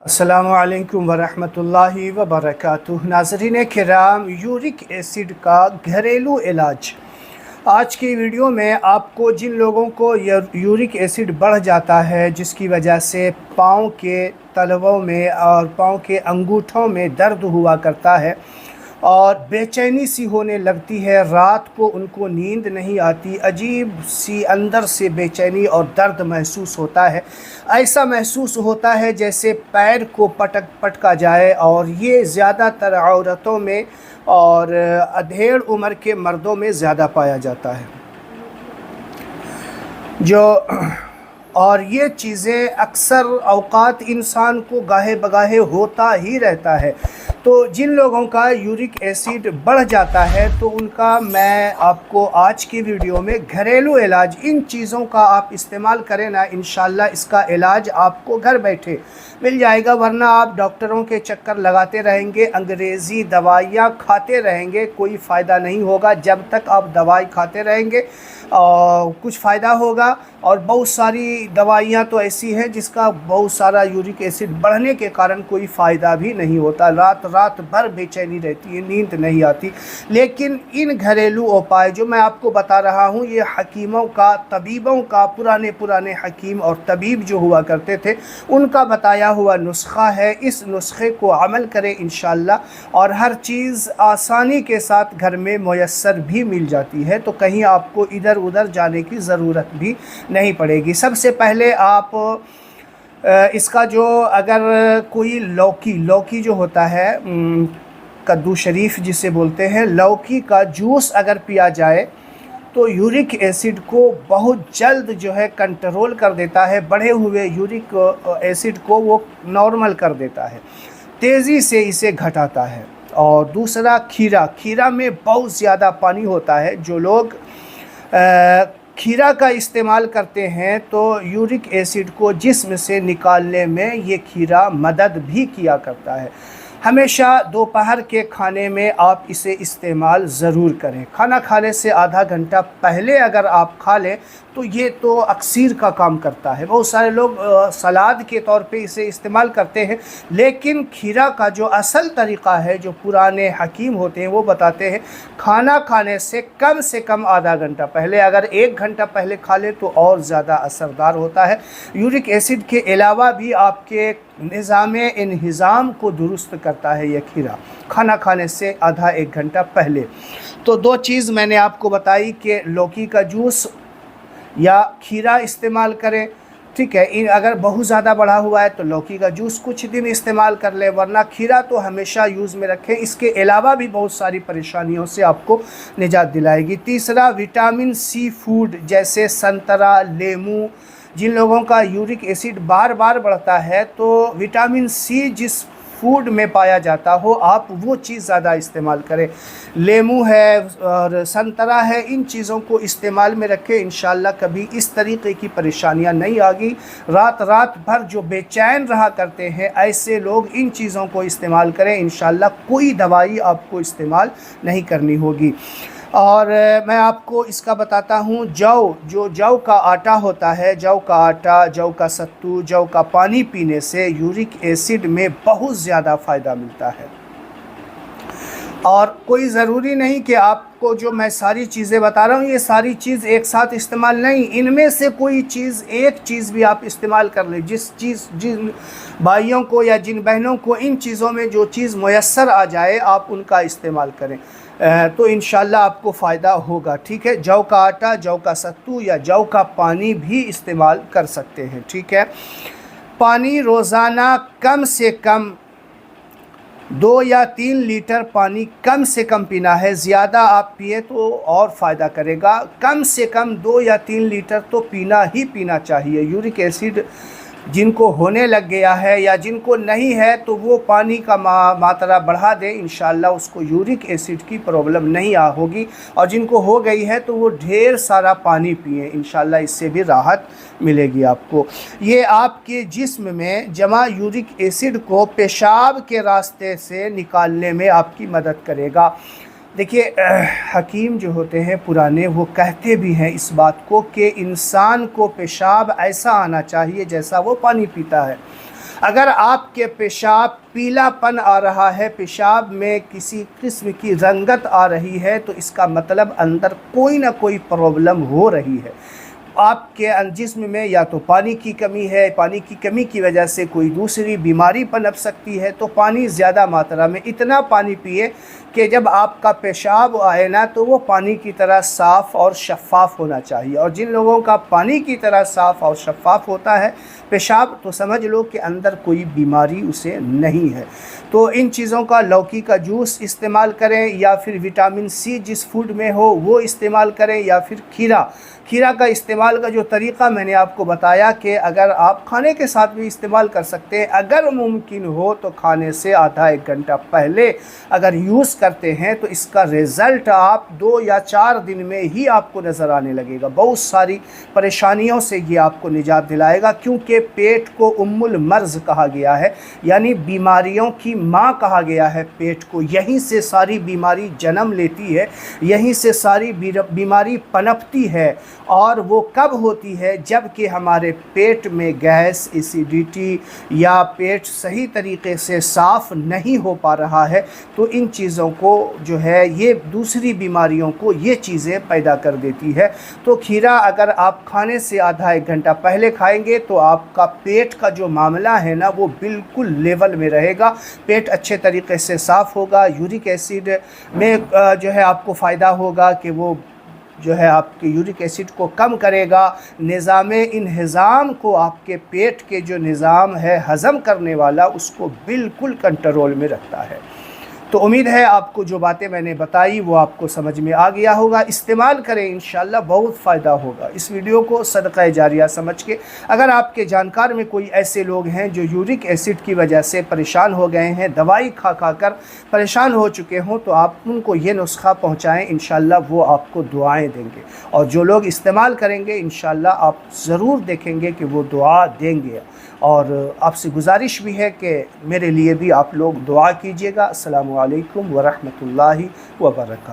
अस्सलामु अलैकुम वरहमतुल्लाहि वबरकातुहू। नाज़रीन किराम, यूरिक एसिड का घरेलू इलाज। आज की वीडियो में आपको जिन लोगों को यूरिक एसिड बढ़ जाता है, जिसकी वजह से पाँव के तलवों में और पाँव के अंगूठों में दर्द हुआ करता है और बेचैनी सी होने लगती है, रात को उनको नींद नहीं आती, अजीब सी अंदर से बेचैनी और दर्द महसूस होता है। ऐसा महसूस होता है जैसे पैर को पटका जाए, और ये ज़्यादातर औरतों में और अधेड़ उम्र के मर्दों में ज़्यादा पाया जाता है। और ये चीज़ें अक्सर औक़ात इंसान को गाहे बगाहे होता ही रहता है। तो जिन लोगों का यूरिक एसिड बढ़ जाता है तो उनका मैं आपको आज की वीडियो में घरेलू इलाज, इन चीज़ों का आप इस्तेमाल करें ना, इंशाल्लाह इसका इलाज आपको घर बैठे मिल जाएगा। वरना आप डॉक्टरों के चक्कर लगाते रहेंगे, अंग्रेज़ी दवाइयाँ खाते रहेंगे, कोई फ़ायदा नहीं होगा। जब तक आप दवाई खाते रहेंगे कुछ फ़ायदा होगा। और बहुत सारी दवाइयाँ तो ऐसी हैं जिसका बहुत सारा यूरिक एसिड बढ़ने के कारण कोई फ़ायदा भी नहीं होता। रात भर बेचैनी रहती है, नींद नहीं आती। लेकिन इन घरेलू उपाय जो मैं आपको बता रहा हूँ, ये हकीमों का, तबीबों का, पुराने हकीम और तबीब जो हुआ करते थे उनका बताया हुआ नुस्खा है। इस नुस्खे को अमल करें इंशाअल्लाह, और हर चीज़ आसानी के साथ घर में मुयस्सर भी मिल जाती है। तो कहीं आपको इधर उधर जाने की ज़रूरत भी नहीं पड़ेगी। सबसे पहले आप इसका जो, अगर कोई लौकी जो होता है, कद्दू शरीफ जिसे बोलते हैं, लौकी का जूस अगर पिया जाए तो यूरिक एसिड को बहुत जल्द जो है कंट्रोल कर देता है। बढ़े हुए यूरिक एसिड को वो नॉर्मल कर देता है, तेज़ी से इसे घटाता है। और दूसरा खीरा में बहुत ज़्यादा पानी होता है। जो लोग खीरा का इस्तेमाल करते हैं तो यूरिक एसिड को जिस्म से निकालने में ये खीरा मदद भी किया करता है। हमेशा दोपहर के खाने में आप इसे इस्तेमाल ज़रूर करें। खाना खाने से आधा घंटा पहले अगर आप खा लें तो ये तो अक्सीर का काम करता है। बहुत सारे लोग सलाद के तौर पे इसे इस्तेमाल करते हैं, लेकिन खीरा का जो असल तरीक़ा है, जो पुराने हकीम होते हैं वो बताते हैं खाना खाने से कम आधा घंटा पहले, अगर 1 घंटा पहले खा लें तो और ज़्यादा असरदार होता है। यूरिक एसिड के अलावा भी आपके निज़ाम को दुरुस्त करता है ये खीरा, खाना खाने से आधा 1 घंटा पहले। तो 2 चीज़ मैंने आपको बताई कि लौकी का जूस या खीरा इस्तेमाल करें, ठीक है। अगर बहुत ज़्यादा बढ़ा हुआ है तो लौकी का जूस कुछ दिन इस्तेमाल कर लें, वरना खीरा तो हमेशा यूज़ में रखें। इसके अलावा भी बहुत सारी परेशानियों से आपको निजात दिलाएगी। तीसरा, विटामिन सी फूड जैसे संतरा, लेमू। जिन लोगों का यूरिक एसिड बार बार बढ़ता है तो विटामिन सी जिस फूड में पाया जाता हो, आप वो चीज़ ज़्यादा इस्तेमाल करें। लेमू है और संतरा है, इन चीज़ों को इस्तेमाल में रखें। इंशाल्लाह कभी इस तरीक़े की परेशानियां नहीं आगी। रात भर जो बेचैन रहा करते हैं, ऐसे लोग इन चीज़ों को इस्तेमाल करें। इंशाल्लाह कोई दवाई आपको इस्तेमाल नहीं करनी होगी। और मैं आपको इसका बताता हूँ, जौ का आटा होता है, जौ का आटा, जौ का सत्तू, जौ का पानी पीने से यूरिक एसिड में बहुत ज़्यादा फ़ायदा मिलता है। और कोई ज़रूरी नहीं कि आपको जो मैं सारी चीज़ें बता रहा हूँ ये सारी चीज़ एक साथ इस्तेमाल नहीं, इनमें से कोई चीज़, एक चीज़ भी आप इस्तेमाल कर लें। जिन भाइयों को या जिन बहनों को इन चीज़ों में जो चीज़ मुयस्सर आ जाए आप उनका इस्तेमाल करें, तो इंशाल्लाह आपको फ़ायदा होगा, ठीक है। जौ का आटा, जौ का सत्तू या जौ का पानी भी इस्तेमाल कर सकते हैं, ठीक है। पानी रोज़ाना कम से कम 2 या 3 लीटर पानी कम से कम पीना है। ज़्यादा आप पिए तो और फ़ायदा करेगा। कम से कम 2 या 3 लीटर तो पीना ही पीना चाहिए। यूरिक एसिड जिनको होने लग गया है या जिनको नहीं है तो वो पानी का मात्रा बढ़ा दे, इंशाल्लाह उसको यूरिक एसिड की प्रॉब्लम नहीं होगी। और जिनको हो गई है तो वो ढेर सारा पानी पिए, इंशाल्लाह इससे भी राहत मिलेगी आपको। ये आपके जिस्म में जमा यूरिक एसिड को पेशाब के रास्ते से निकालने में आपकी मदद करेगा। देखिए, हकीम जो होते हैं पुराने, वो कहते भी हैं इस बात को कि इंसान को पेशाब ऐसा आना चाहिए जैसा वो पानी पीता है। अगर आपके पेशाब पीलापन आ रहा है, पेशाब में किसी किस्म की रंगत आ रही है, तो इसका मतलब अंदर कोई ना कोई प्रॉब्लम हो रही है। आपके जिस्म में या तो पानी की कमी है, पानी की कमी की वजह से कोई दूसरी बीमारी पनप सकती है। तो पानी ज़्यादा मात्रा में, इतना पानी पिए कि जब आपका पेशाब आए ना तो वो पानी की तरह साफ़ और शफ़ाफ़ होना चाहिए। और जिन लोगों का पानी की तरह साफ़ और शफ़ाफ़ होता है पेशाब, तो समझ लो कि अंदर कोई बीमारी उसे नहीं है। तो इन चीज़ों का, लौकी का जूस इस्तेमाल करें, या फिर विटामिन सी जिस फूड में हो वो इस्तेमाल करें, या फिर खीरा का इस्तेमाल का जो तरीक़ा मैंने आपको बताया कि अगर आप खाने के साथ भी इस्तेमाल कर सकते हैं, अगर मुमकिन हो तो खाने से आधा एक घंटा पहले अगर यूज़ करते हैं तो इसका रिज़ल्ट आप 2 या 4 दिन में ही आपको नज़र आने लगेगा। बहुत सारी परेशानियों से ये आपको निजात दिलाएगा, क्योंकि पेट को उम्मुल मर्ज़ कहा गया है, यानी बीमारियों की माँ कहा गया है पेट को। यहीं से सारी बीमारी जन्म लेती है, यहीं से सारी बीमारी पनपती है। और वो कब होती है? जबकि हमारे पेट में गैस, एसिडिटी या पेट सही तरीक़े से साफ़ नहीं हो पा रहा है। तो इन चीज़ों को जो है, ये दूसरी बीमारियों को ये चीज़ें पैदा कर देती है। तो खीरा अगर आप खाने से आधा एक घंटा पहले खाएंगे तो आपका पेट का जो मामला है ना वो बिल्कुल लेवल में रहेगा, पेट अच्छे तरीक़े से साफ़ होगा। यूरिक एसिड में जो है आपको फ़ायदा होगा कि वो जो है आपके यूरिक एसिड को कम करेगा। निज़ामे इंहिज़ाम को, आपके पेट के जो निज़ाम है हज़म करने वाला, उसको बिल्कुल कंट्रोल में रखता है। तो उम्मीद है आपको जो बातें मैंने बताई वो आपको समझ में आ गया होगा। इस्तेमाल करें, इंशाअल्लाह बहुत फ़ायदा होगा। इस वीडियो को सदक़ा जारिया समझ के, अगर आपके जानकार में कोई ऐसे लोग हैं जो यूरिक एसिड की वजह से परेशान हो गए हैं, दवाई खा कर परेशान हो चुके हों, तो आप उनको ये नुस्खा पहुँचाएँ, इंशाअल्लाह वो आपको दुआएँ देंगे। और जो लोग इस्तेमाल करेंगे इंशाअल्लाह आप ज़रूर देखेंगे कि वो दुआ देंगे। और आपसे गुजारिश भी है कि मेरे लिए भी आप लोग दुआ कीजिएगा। अस्सलामु अलैकुम व रहमतुल्लाहि व बरकातहू।